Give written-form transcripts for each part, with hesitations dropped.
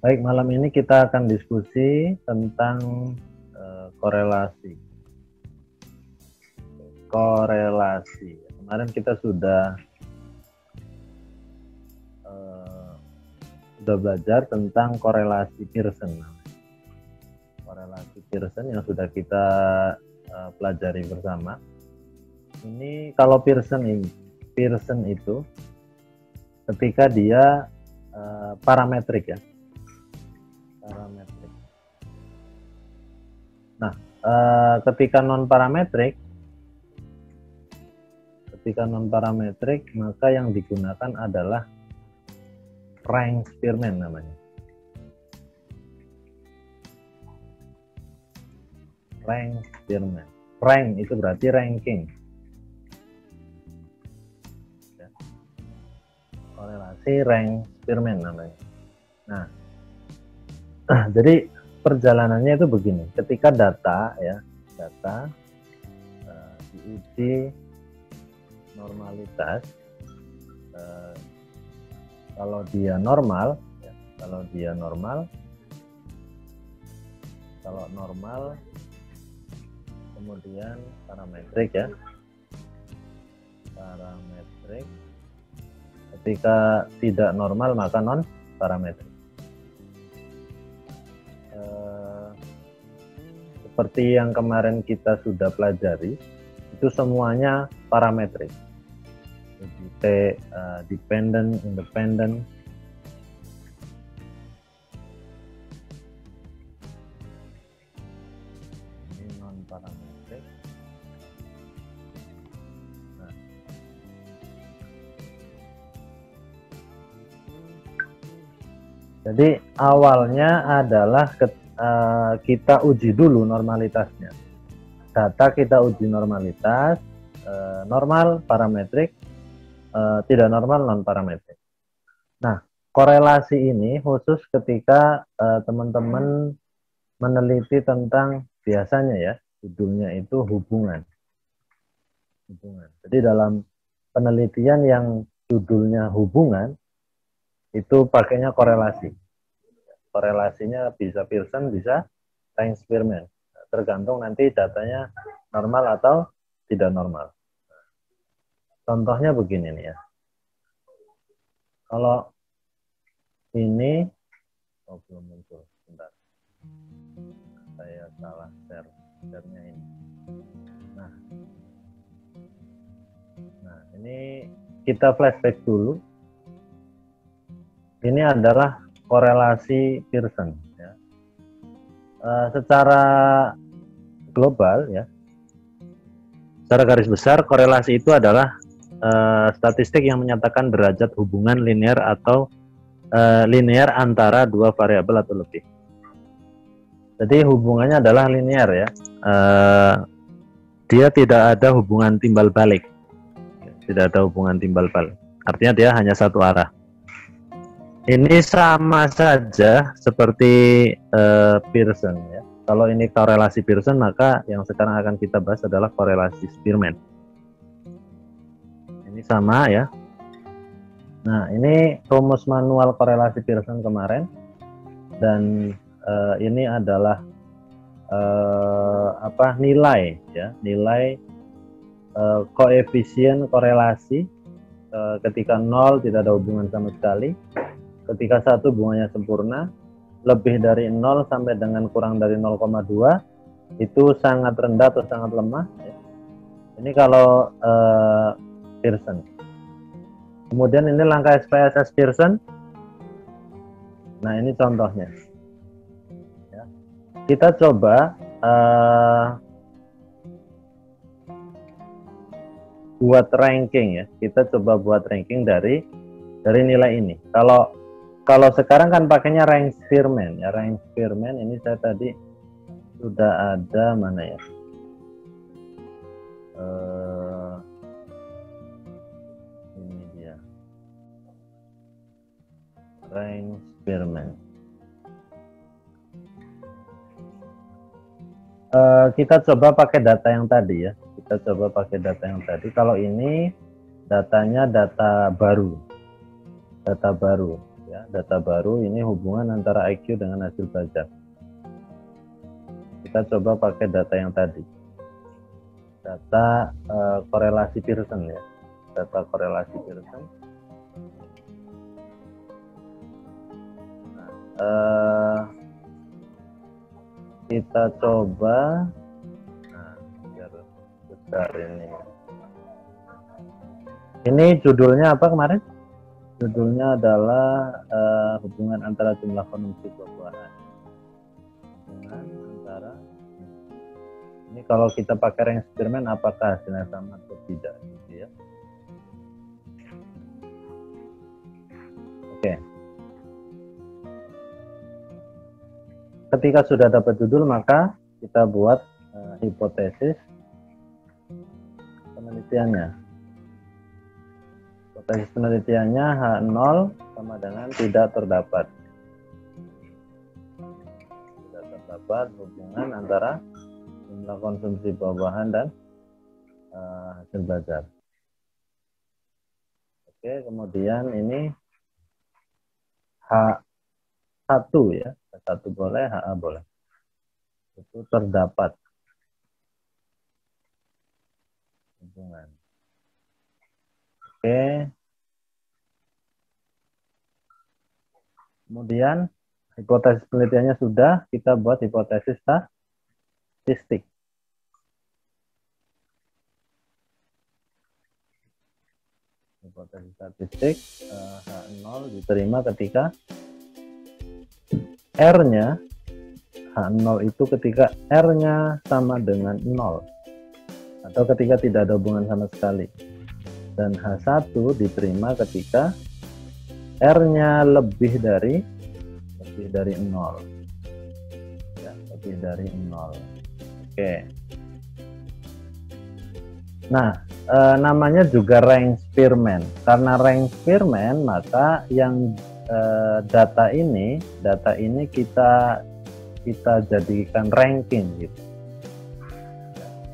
Baik, malam ini kita akan diskusi tentang korelasi. Korelasi. Kemarin kita sudah belajar tentang korelasi Pearson. Korelasi Pearson yang sudah kita pelajari bersama. Ini kalau Pearson itu ketika dia parametrik ya. Parametrik. Nah, ketika non parametrik maka yang digunakan adalah rank Spearman namanya. Rank Spearman. Rank itu berarti ranking. Ya. Korelasi rank Spearman namanya. Nah, jadi perjalanannya itu begini. Ketika data diuji normalitas, kalau dia normal, kemudian parametrik ya, parametrik. Ketika tidak normal maka non parametrik. Seperti yang kemarin kita sudah pelajari, itu semuanya parametrik. Dependent, independent. Ini non parametrik. Nah. Jadi awalnya adalah kita uji dulu normalitasnya. Data kita uji normalitas, normal, parametrik, tidak normal, non parametrik. Nah, korelasi ini khusus ketika teman-teman meneliti tentang, biasanya ya, judulnya itu hubungan. Jadi dalam penelitian yang judulnya hubungan, itu pakainya korelasi. Korelasinya bisa Pearson, bisa rank Spearman. Tergantung nanti datanya normal atau tidak normal. Contohnya begini nih ya. Kalau ini, belum muncul, bentar. Saya salah share-nya ini. Nah, ini kita flashback dulu. Ini adalah korelasi Pearson. Ya. Secara global ya, secara garis besar korelasi itu adalah statistik yang menyatakan derajat hubungan linear atau linear antara dua variabel atau lebih. Jadi hubungannya adalah linear ya. Dia tidak ada hubungan timbal balik. Tidak ada hubungan timbal balik. Artinya dia hanya satu arah. Ini sama saja seperti Pearson ya. Kalau ini korelasi Pearson, maka yang sekarang akan kita bahas adalah korelasi Spearman. Ini sama ya. Nah, ini rumus manual korelasi Pearson kemarin, dan ini adalah nilai ya, nilai koefisien korelasi ketika 0 tidak ada hubungan sama sekali, ketika 1 hubungannya sempurna, lebih dari 0 sampai dengan kurang dari 0,2 itu sangat rendah atau sangat lemah ya. Ini kalau Pearson. Kemudian ini langkah SPSS Pearson. Nah, ini contohnya ya. Kita coba buat ranking ya. Kita coba buat ranking dari nilai ini. Kalau sekarang kan pakainya rank Spearman ya. Rank Spearman ini saya tadi sudah ada mana ya? Ini dia. Rank Spearman. Kita coba pakai data yang tadi ya. Kalau ini datanya data baru. data baru, ini hubungan antara IQ dengan hasil belajar. Kita coba pakai data yang tadi, data korelasi Pearson ya, data korelasi Pearson. Nah, kita coba, nah, biar besar ini. Ini judulnya apa kemarin? Judulnya adalah hubungan antara jumlah konsumsi buah-buahan. Hubungan antara, ini kalau kita pakai range Spearman apakah hasilnya sama atau tidak gitu ya. Oke. Ketika sudah dapat judul, maka kita buat hipotesis penelitiannya. Hipotesis penelitiannya H0 sama dengan tidak terdapat. Tidak terdapat hubungan antara jumlah konsumsi buah-buahan dan hasil belajar. Oke, kemudian ini H1 ya. H1 boleh, HA boleh. Itu terdapat hubungan. Oke. Kemudian hipotesis penelitiannya sudah, kita buat hipotesis statistik. Hipotesis statistik H0 diterima ketika R-nya, H0 itu ketika R-nya sama dengan 0 atau ketika tidak ada hubungan sama sekali. Dan H1 diterima ketika R-nya lebih dari 0. Ya, lebih dari 0. Oke. Nah, namanya juga range Spearman. Karena range Spearman, maka yang data ini kita jadikan ranking gitu.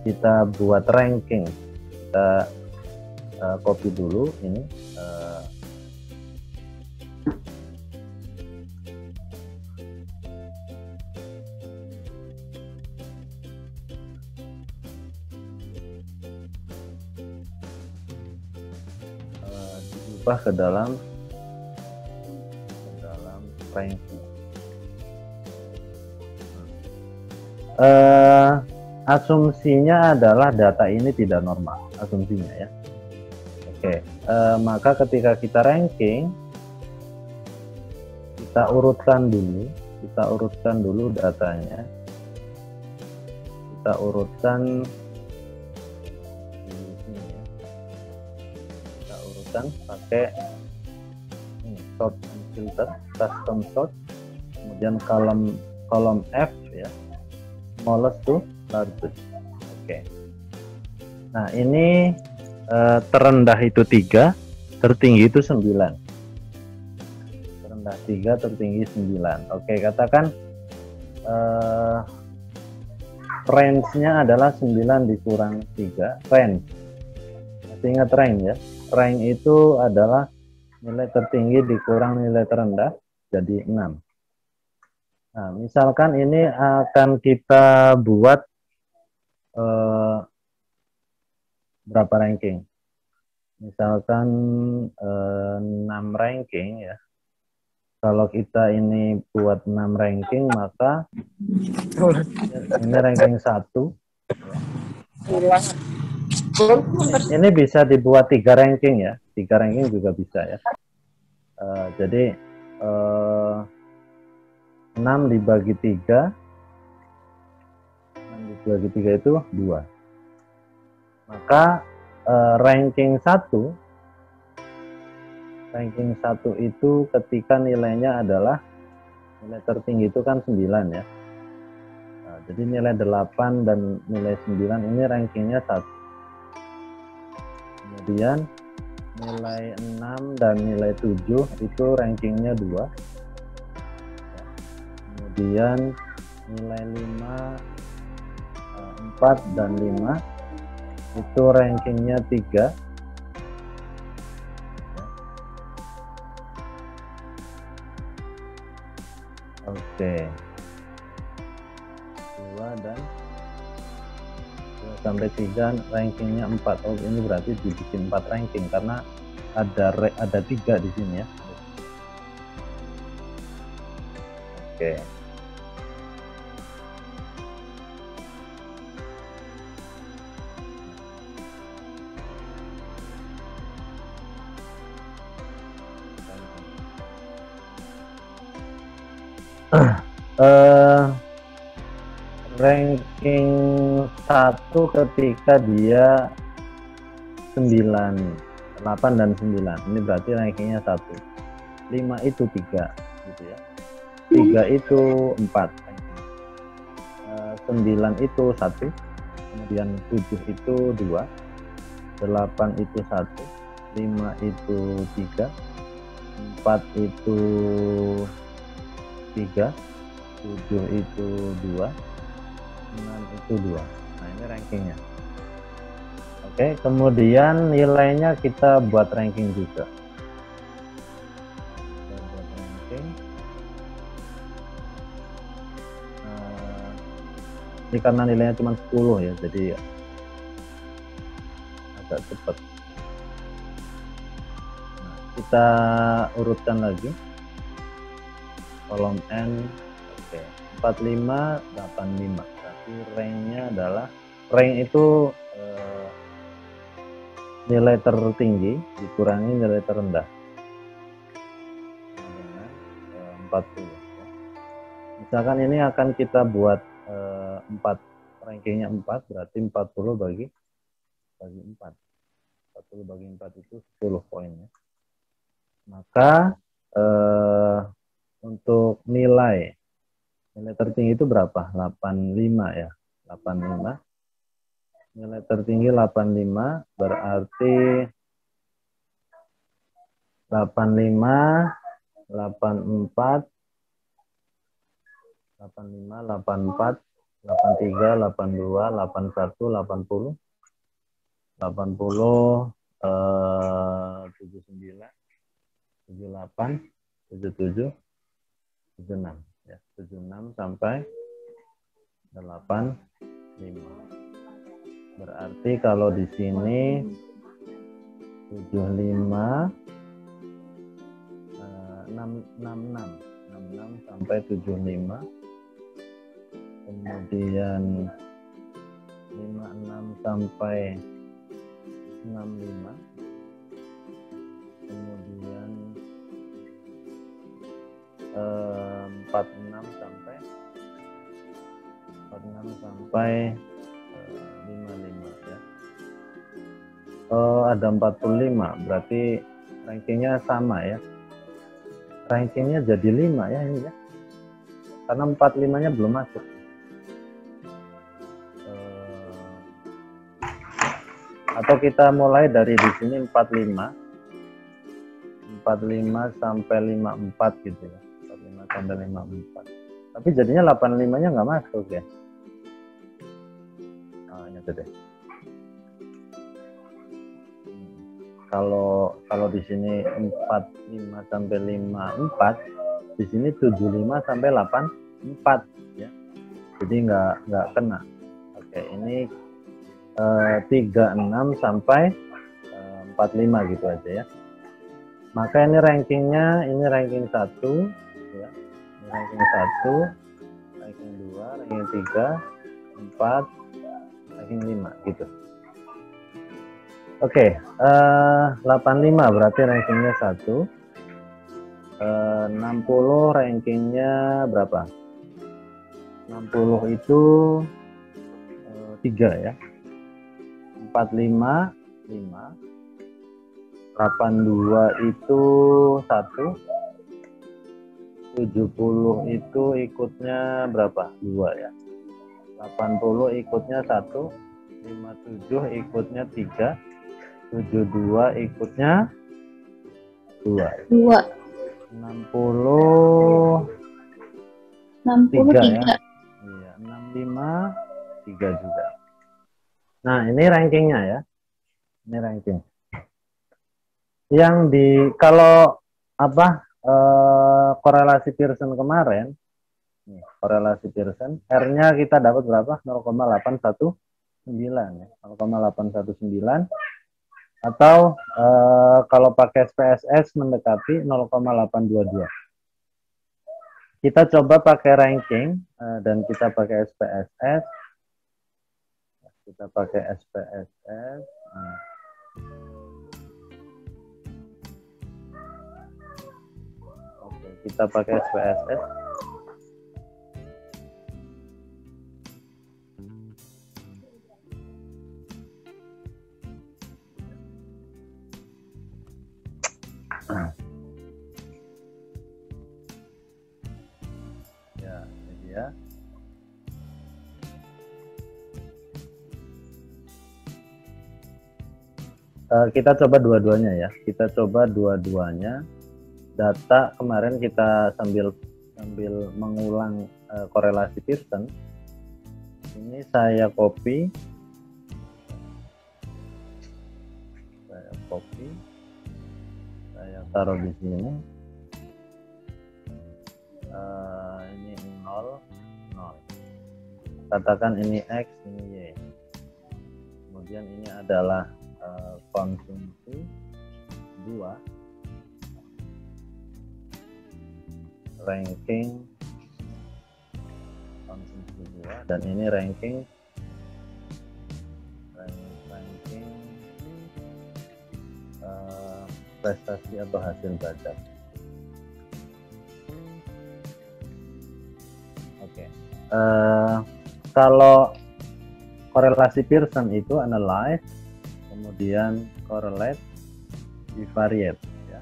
Kita buat ranking. Kita copy dulu ini. Diubah ke dalam ranking. Asumsinya adalah data ini tidak normal, asumsinya ya. Oke, maka ketika kita ranking, kita urutkan dulu datanya. Kita urutkan di sini ya. Kita urutkan pakai sort and filter, custom sort, kemudian kolom F ya, smallest to largest. Oke. Nah, ini terendah itu 3, tertinggi itu 9. Terendah 3, tertinggi 9. Oke, katakan range-nya adalah 9 dikurang 3. Range. Masih ingat range ya? Range itu adalah nilai tertinggi dikurang nilai terendah, jadi 6. Nah, misalkan ini akan kita buat berapa ranking? Misalkan 6 ranking ya. Kalau kita ini buat 6 ranking, maka ini ranking 1. Ini bisa dibuat 3 ranking ya. 3 ranking juga bisa ya. Jadi 6 dibagi 3. 6 dibagi 3 itu 2. Maka ranking 1 itu ketika nilainya adalah nilai tertinggi itu kan 9 ya. Nah, jadi nilai 8 dan nilai 9 ini rankingnya 1. Kemudian nilai 6 dan nilai 7 itu rankingnya 2. Kemudian nilai 5, 4 dan 5 itu rankingnya 3. Oke. 2 dan 2 sampai 3 rankingnya 4. Oh, ini berarti dibikin 4 ranking karena ada 3 di sini ya. Oke. Ranking 1 ketika dia 9, 8 dan 9. Ini berarti rankingnya 1. 5 itu 3 gitu ya. 3 itu 4. 9 itu 1. Kemudian 7 itu 2. 8 itu 1. 5 itu 3. 4 itu 3. 7 itu 2. 6 itu 2. Nah, ini rankingnya. Oke, kemudian nilainya kita buat ranking juga. Kita buat ranking. Ini karena nilainya cuma 10 ya, jadi agak cepat. Nah, kita urutkan lagi. Kolom N. Oke, 45, 85. Berarti ranknya adalah, rank itu nilai tertinggi dikurangi nilai terendah dengan 40 ya. Misalkan ini akan kita buat 4, rankingnya 4, berarti 40 bagi 4. 40 bagi 4 itu 10 poin ya. Maka untuk nilai tertinggi itu berapa? 85 ya. 85. Nilai tertinggi 85 berarti 85, 84, 85, 84, 83, 82, 81, 80, 80, 79, 78, 77, 76 ya. 76 sampai 85. Berarti kalau di sini 75, 66 sampai 75, kemudian 56 sampai 65, kemudian 46 sampai 55 ya. Ada 45, berarti rankingnya sama ya. Rankingnya jadi 5 ya ini ya. Karena 45-nya belum masuk. Atau kita mulai dari di sini 45 sampai 54 gitu ya. 45 sampai 54. Tapi jadinya 85-nya nggak masuk ya. Nah, ini tuh deh. Kalau di sini 45 sampai 54, di sini 75 sampai 84 ya. Jadi nggak kena. Oke, ini 36 sampai 45 gitu aja ya. Maka ini rankingnya, ini ranking 1 ya. Ini ranking 1, ranking 2, ranking 3, 4, ranking 5 gitu. Oke, 85 berarti rankingnya 1. 60 rankingnya berapa? 60 itu 3 ya. 45 5. 82 itu 1. 70 itu ikutnya berapa? 2 ya. 80 ikutnya 1. 57 ikutnya 3. 72 ikutnya 2. 60 3 ya. Iya, 65 3 juga. Nah, ini rankingnya ya. Ini ranking. Yang kalau korelasi Pearson kemarin Nih, korelasi Pearson. R-nya kita dapat berapa? 0,819 ya. 0,819 atau kalau pakai SPSS mendekati 0,822. Kita coba pakai ranking dan kita pakai SPSS. Kita pakai SPSS. Nah. Oke, kita pakai SPSS. Ya, ini dia. Kita coba dua-duanya ya. Kita coba dua-duanya. Data kemarin kita sambil mengulang korelasi Pearson. Ini saya copy. Saya taruh di sini. Ini 0, 0. Katakan ini X, ini Y. Kemudian ini adalah konsumsi 2, ranking konsumsi 2, dan ini ranking prestasi atau hasil baca. Oke. Kalau korelasi Pearson itu analyze, kemudian correlate, bivariate ya.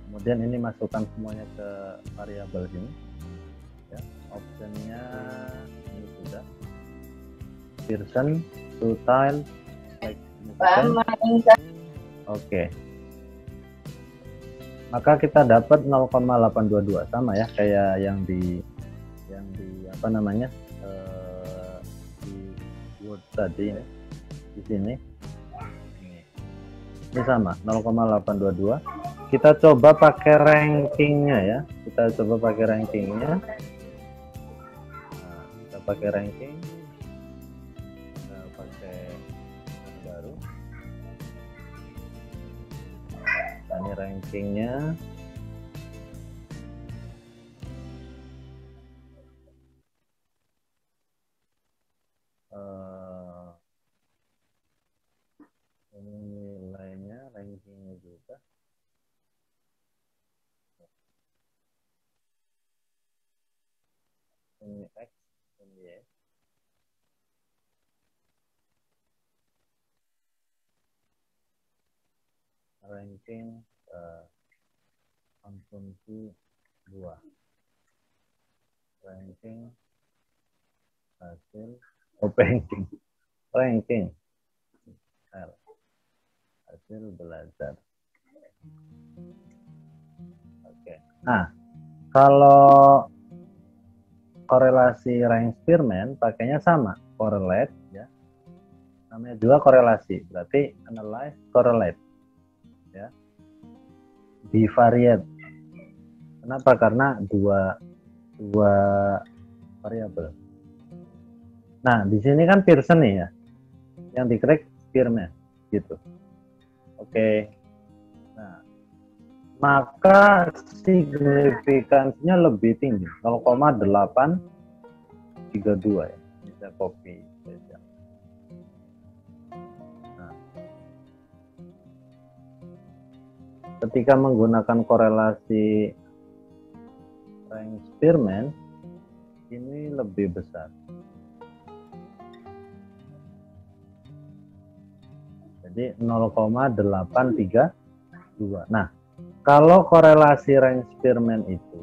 Kemudian ini masukkan semuanya ke variabel sini ya. Optionnya ini sudah Pearson, two-tile, oke. Maka kita dapat 0,822 sama ya kayak yang di apa namanya di Word tadi ya. Di sini ini sama 0,822. Kita coba pakai rankingnya ya. Kita coba pakai rankingnya. Nah, kita pakai ranking. Kita pakai yang baru. Nah, ini rankingnya. Ini nilainya, rankingnya juga. Ini X, ini Y. Ranking konsumsi 2, ranking hasil ranking L, hasil belajar. Oke. Nah, kalau korelasi rank Spearman pakainya sama, correlate ya. Namanya juga korelasi, berarti analyze, correlate ya. Bivariate. Kenapa? Karena dua variabel. Nah, di sini kan Pearson nih ya. Yang diklik Spearman gitu. Oke. Nah, maka signifikansinya lebih tinggi, 0,832 ya. Bisa copy saja. Nah, ketika menggunakan korelasi rank Spearman ini lebih besar. Jadi 0,832. Nah, kalau korelasi rank Spearman itu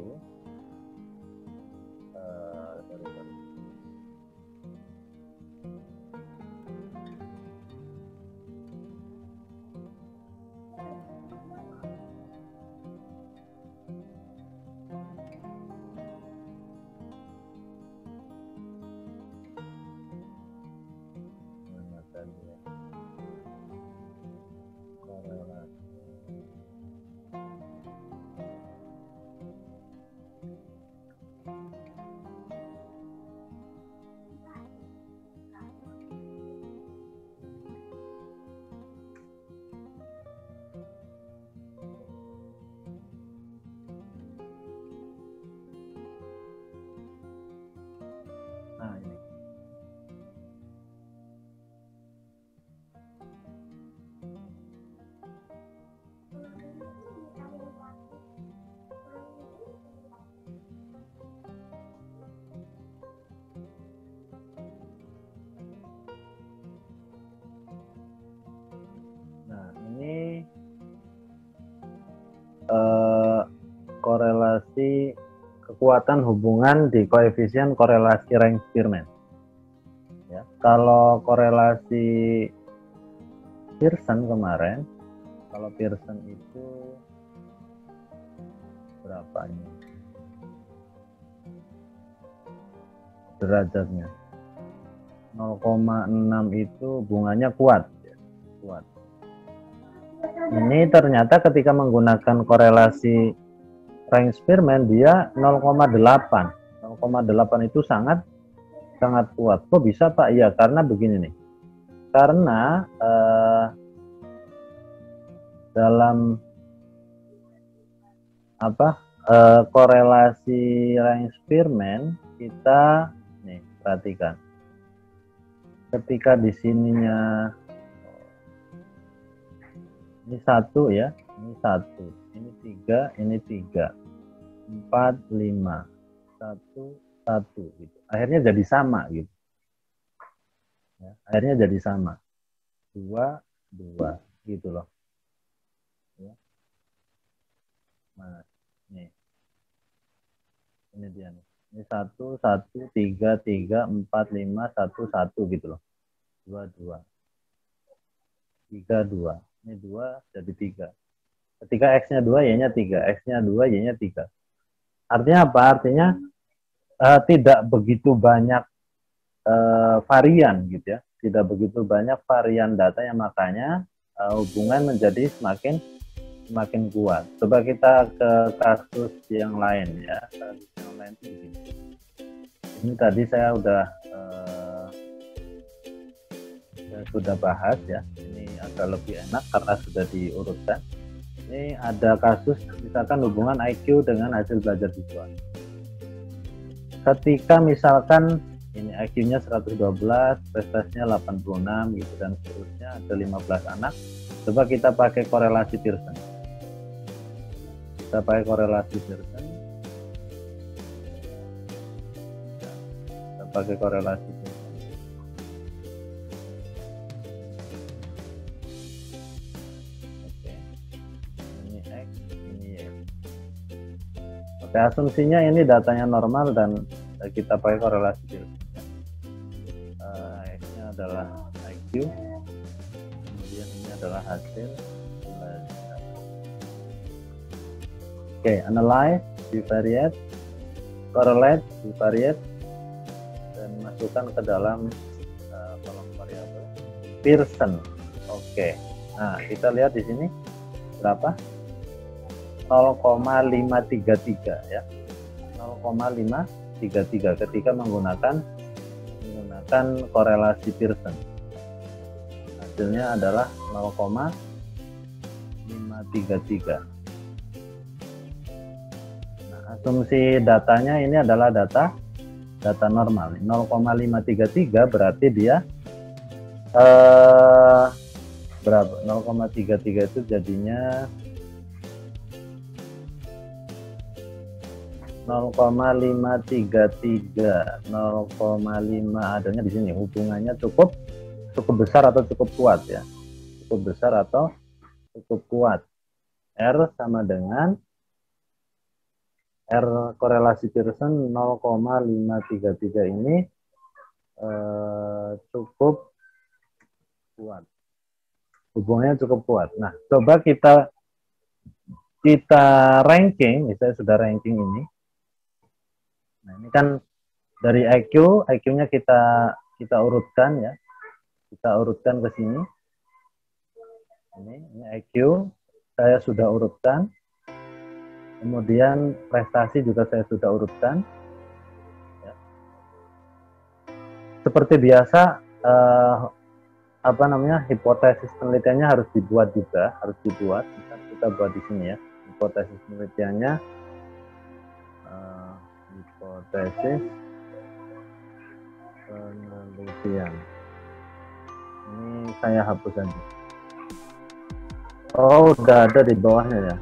korelasi kekuatan hubungan di koefisien korelasi Range-Spearman. Ya, kalau korelasi Pearson kemarin, kalau Pearson itu berapa ini derajatnya? 0,6 itu hubungannya kuat, ya, kuat. Ini ternyata ketika menggunakan korelasi Range-Spearman dia 0,8. 0,8 itu sangat kuat. Kok bisa, Pak? Ya, karena begini nih. Karena dalam korelasi Range-Spearman kita nih perhatikan. Ketika di sininya ini 1 ya, ini 1, ini 3, ini 3, 4, 5, 1, 1 gitu. Akhirnya jadi sama gitu. Ya, akhirnya jadi sama. 2, 2 gitu loh. Ya. Nah, nih. Ini dia nih. Ini 1, 1, 3, 3, 4, 5, 1, 1 gitu loh. 2, 2. 3, 2. Ini 2 jadi 3. Ketika X-nya 2, Y-nya 3. X-nya 2, Y-nya 3. Artinya apa? Artinya tidak begitu banyak varian gitu ya. Tidak begitu banyak varian data yang makanya hubungan menjadi semakin kuat. Coba kita ke kasus yang lain ya. Kasus yang lain itu begini. Ini tadi saya sudah bahas ya. Ini agak lebih enak karena sudah diurutkan. Ini ada kasus misalkan hubungan IQ dengan hasil belajar siswa. Ketika misalkan ini IQ-nya 112, prestasinya 86 gitu dan seterusnya, ada 15 anak. Coba kita pakai korelasi Pearson. Kita pakai korelasi Pearson. Kita pakai korelasi Pearson. Oke, asumsinya ini datanya normal dan kita pakai korelasi Pearson. X-nya adalah IQ, kemudian ini adalah hasil belajar. Oke, analyze, bivariate, correlate, bivariate, dan masukkan ke dalam kolom variabel Pearson. Oke, nah kita lihat di sini berapa? 0,533 ya, 0,533 ketika menggunakan korelasi Pearson. Hasilnya adalah 0,533. Nah, asumsi datanya ini adalah data normal. 0,533 berarti dia berapa? 0,33 itu jadinya 0,533, 0,5 adanya di sini. Hubungannya cukup besar atau cukup kuat ya. Cukup besar atau cukup kuat. R sama dengan R korelasi Pearson 0,533 ini cukup kuat. Hubungannya cukup kuat. Nah, coba kita ranking, misalnya sudah ranking ini. Nah, ini kan dari IQ-nya kita urutkan ya. Kita urutkan ke sini. Ini IQ saya sudah urutkan. Kemudian prestasi juga saya sudah urutkan. Ya. Seperti biasa hipotesis penelitiannya harus dibuat juga, Misal kita buat di sini ya. Hipotesis penelitiannya hipotesis penelitian. Ini saya hapus aja. Oh, udah ada di bawahnya ya.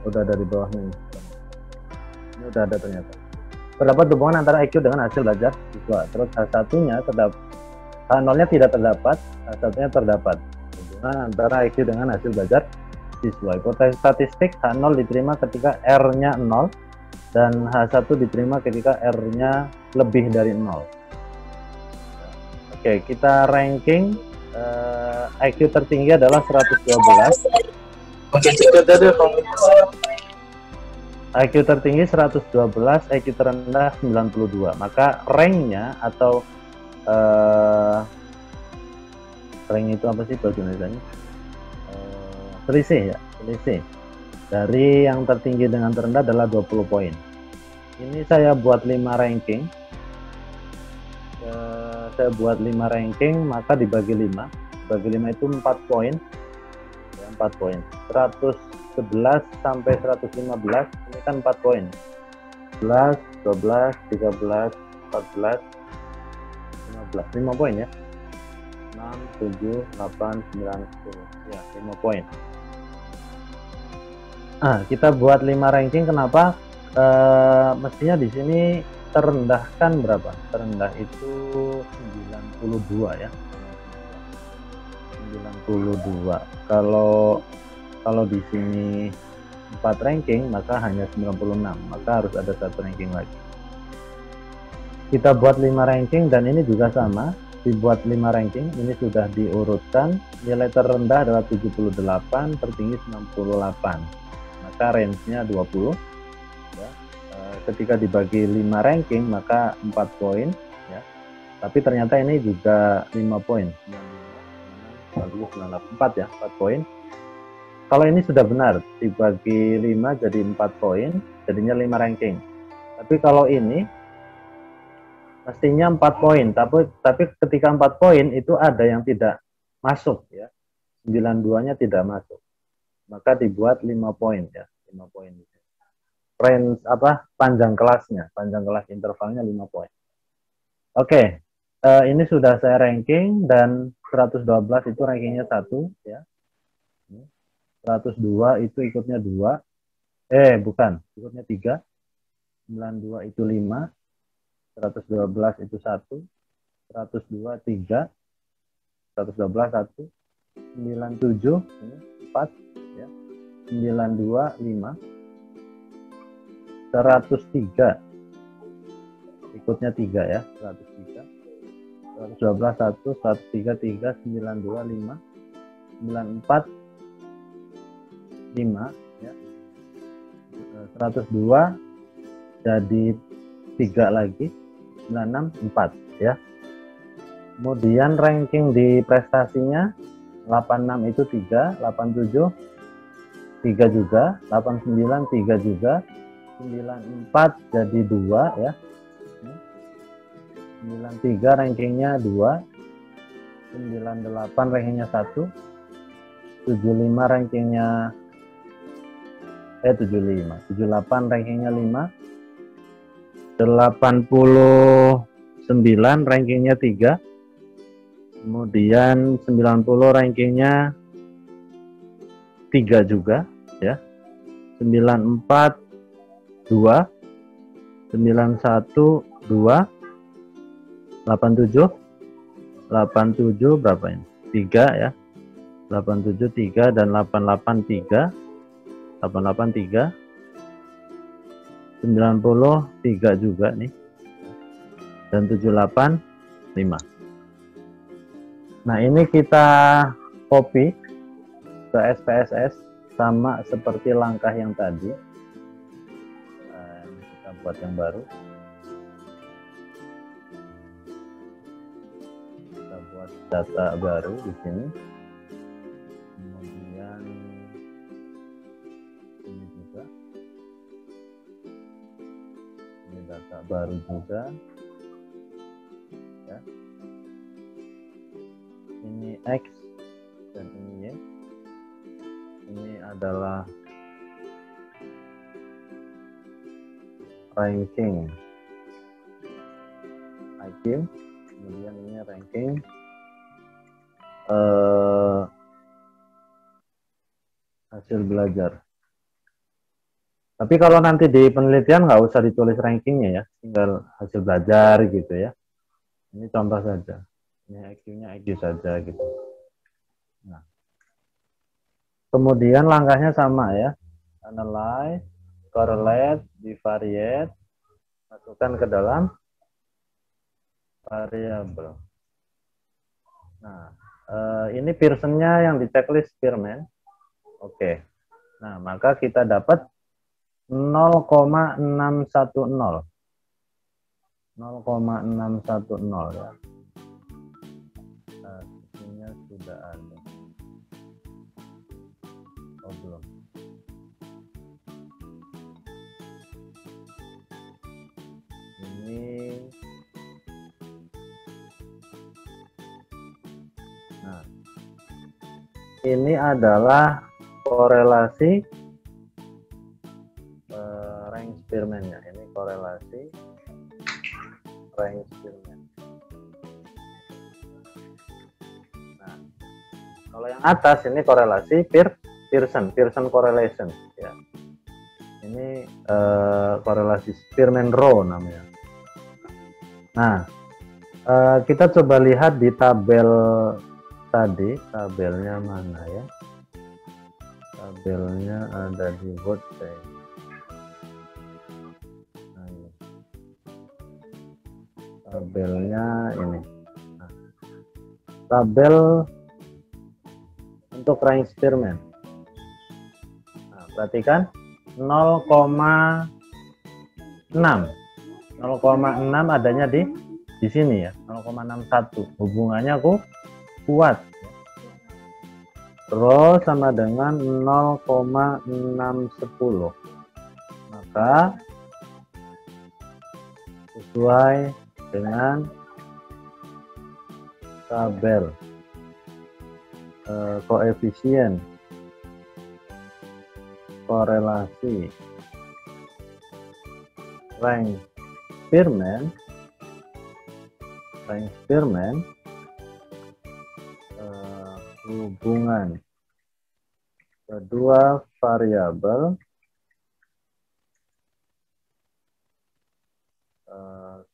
Udah ada di bawahnya. Ini udah ada ternyata. Terdapat hubungan antara IQ dengan hasil belajar siswa. Terus satunya nolnya tidak terdapat, satunya terdapat. Hubungan antara IQ dengan hasil belajar siswa. Hipotesis statistik H0 diterima ketika R-nya 0 dan H1 diterima ketika R-nya lebih dari 0. Oke, kita ranking. IQ tertinggi adalah 112. IQ tertinggi 112, IQ terendah 92. Maka ranknya atau rank itu apa sih bahasa Indonesianya? Selisih ya, selisih dari yang tertinggi dengan terendah adalah 20 poin. Ini saya buat 5 ranking. Saya buat 5 ranking, maka dibagi 5. Dibagi 5 itu 4 poin. Ya, 4 poin. 111 sampai 115 ini kan 4 poin. 11, 12, 13, 14, 15. 5 poin ya. 6, 7, 8, 9, 10. Ya, 5 poin. Kita buat 5 ranking. Kenapa? Mestinya di sini terendahkan berapa? Terendah itu 92 ya. 92. Kalau di sini 4 ranking maka hanya 96, maka harus ada 1 ranking lagi. Kita buat 5 ranking dan ini juga sama, dibuat 5 ranking, ini sudah diurutkan. Nilai terendah adalah 78, tertinggi 98. Maka range-nya 20 ya. Ketika dibagi 5 ranking maka 4 poin ya. Tapi ternyata ini juga 5 poin. 4 ya, 4 poin. Kalau ini sudah benar, dibagi 5 jadi 4 poin, jadinya 5 ranking. Tapi kalau ini mestinya 4 poin, tapi ketika 4 poin itu ada yang tidak masuk ya. 92-nya tidak masuk. Maka dibuat 5 poin ya, 5 poin. Range apa? Panjang kelasnya, panjang kelas intervalnya 5 poin. Oke. Ini sudah saya ranking dan 112 itu rankingnya 1 ya. 102 itu ikutnya 2. Bukan, ikutnya 3. 92 itu 5. 112 itu 1. 102 3. 112 1. 97 ini 4 ya. 92 5. 103 ikutnya 3 ya. 103. 112 1. 103 3. 92 5. 94 5 ya. 102 jadi 3 lagi. 96 4 ya. Kemudian ranking di prestasinya 86 itu 3, 87 3 juga, 89 3 juga, 94 jadi 2 ya. 93 rankingnya 2, 98 rankingnya 1, 75 rankingnya 78 rankingnya 5, 89 rankingnya 3, kemudian 90 rankingnya 3 juga ya. 94 2, 91 2, 87 berapa ini? 3 ya. 87 3 dan 88 3. 88 3. 90 3 juga nih. Dan 78 5. Nah, ini kita copy ke SPSS sama seperti langkah yang tadi. Ini kita buat yang baru. Kita buat data baru di sini. Kemudian ini juga. Ini data baru juga. Ya. Ini X dan ini Y. Ini adalah ranking IQ, kemudian ini ranking hasil belajar. Tapi kalau nanti di penelitian nggak usah ditulis rankingnya ya, tinggal hasil belajar gitu ya. Ini contoh saja. Ini IQ-nya IQ saja gitu. Nah, kemudian langkahnya sama ya, analyze, correlate, bivariate, masukkan ke dalam variabel. Nah, ini Pearson-nya yang di checklist Spearman. Oke. Nah, maka kita dapat 0,610. 0,610 ya. Nah, ini sudah ada. Oh, belum. Ini. Nah, ini adalah korelasi rank Spearman-nya. Ini korelasi rank Spearman. Nah, kalau yang atas ini korelasi Pearson correlation ya. Ini korelasi Spearman row namanya. Nah, kita coba lihat di tabel tadi, tabelnya mana ya? Tabelnya ada di Workbench. Nah, ini. Tabelnya ini. Nah, tabel untuk rank Spearman. Nah, perhatikan 0,6 adanya di sini ya, 0,61. Hubungannya kuat. Rho sama dengan 0,610. Maka sesuai dengan tabel koefisien korelasi rank Spearman hubungan kedua variabel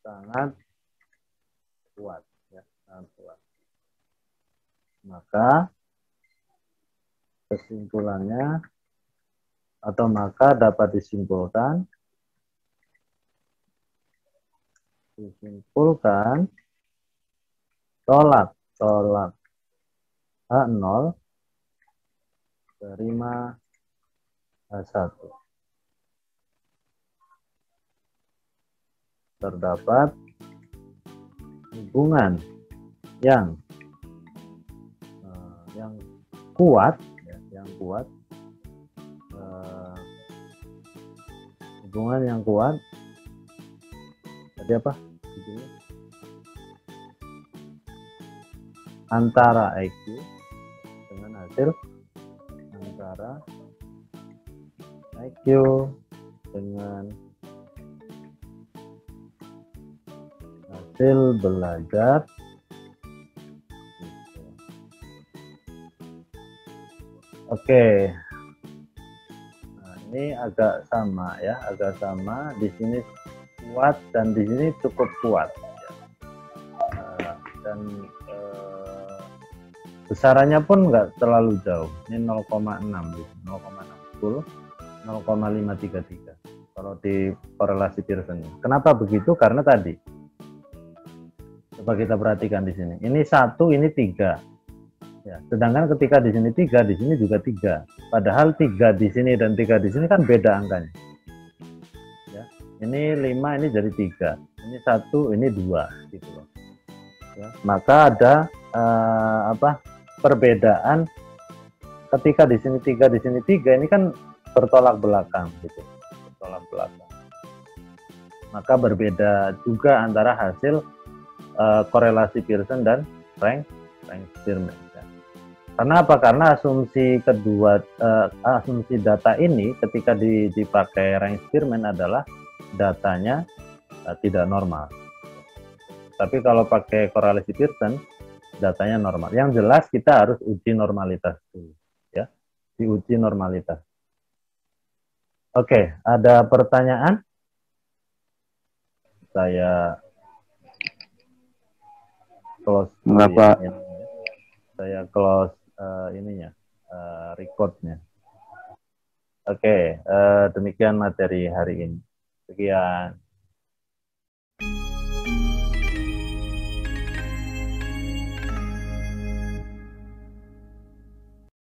sangat kuat ya, sangat kuat. Maka kesimpulannya atau maka dapat disimpulkan tolak H0 terima H1. Terdapat hubungan yang kuat ya, hubungan yang kuat tadi apa antara IQ dengan hasil antara IQ dengan hasil belajar. Oke. Nah, ini agak sama ya, di sini kuat dan di sini cukup kuat. Dan besarannya pun nggak terlalu jauh. Ini 0,6, 0,60, 0,533. Kalau di korelasi Pearson. Kenapa begitu? Karena tadi. Coba kita perhatikan di sini. Ini 1, ini 3. Ya, sedangkan ketika di sini 3, di sini juga 3. Padahal 3 di sini dan 3 di sini kan beda angkanya. Ya, ini 5, ini jadi 3. Ini 1, ini 2 gitu loh. Ya, maka ada perbedaan ketika di sini 3, di sini 3, ini kan bertolak belakang gitu. Bertolak belakang. Maka berbeda juga antara hasil korelasi Pearson dan rank Spearman. Karena apa? Karena asumsi kedua, asumsi data ini ketika dipakai rank Spearman adalah datanya tidak normal. Tapi kalau pakai korelasi Pearson, datanya normal. Yang jelas kita harus uji normalitas dulu, ya, diuji normalitas. Oke, ada pertanyaan? Saya close. Mengapa? Saya close ininya, recordnya. Oke, demikian materi hari ini. Sekian.